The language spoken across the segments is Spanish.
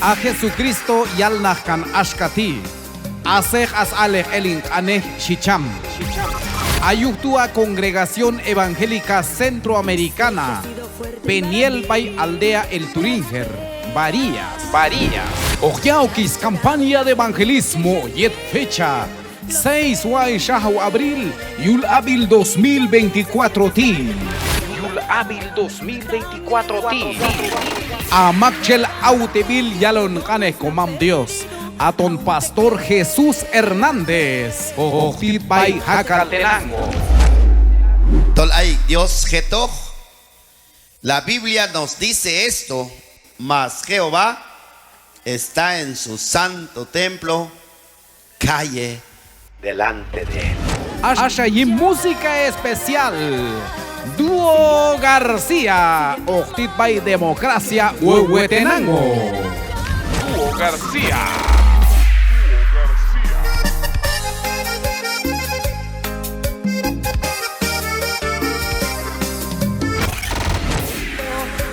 A Jesucristo yalnahkan ashkati. Asej asalej elin aneh shicham. Ayuctua Congregación Evangélica Centroamericana. Peniel Bay Aldea El Turinger. Varías. Ojiauquis campaña de evangelismo. Yet fecha. 6 de abril. Yul Abil 2024 ti. A Machel Autevil Yalon Cane Comam Dios. A ton Pastor Jesús Hernández. Ojit Bay Jacaltenango. Tolay Dios Getoch. La Biblia nos dice esto, mas Jehová está en su santo templo, calle delante de él. Asha y música especial. Dúo García. Ojtit Bay Democracia Huehuetenango. Dúo García.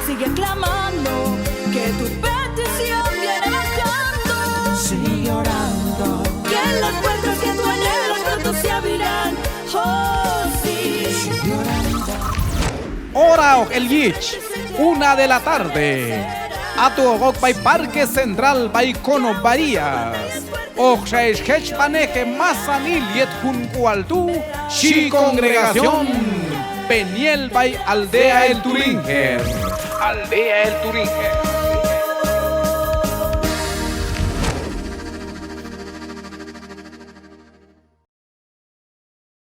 Sigue clamando que tu petición viene bajando. Sigue orando que las puertas que tú anhelas pronto se abrirán. Oh, sí. Sigue orando. Hora el Yich. 1 de la tarde. Ato Bay Parque Central Bay Cono Varías. Oxaish Hechpaneje Mazanil Yet Juncualtú. Shi Congregación. Peniel Bay Aldea El Turinger. Aldea El Turinger.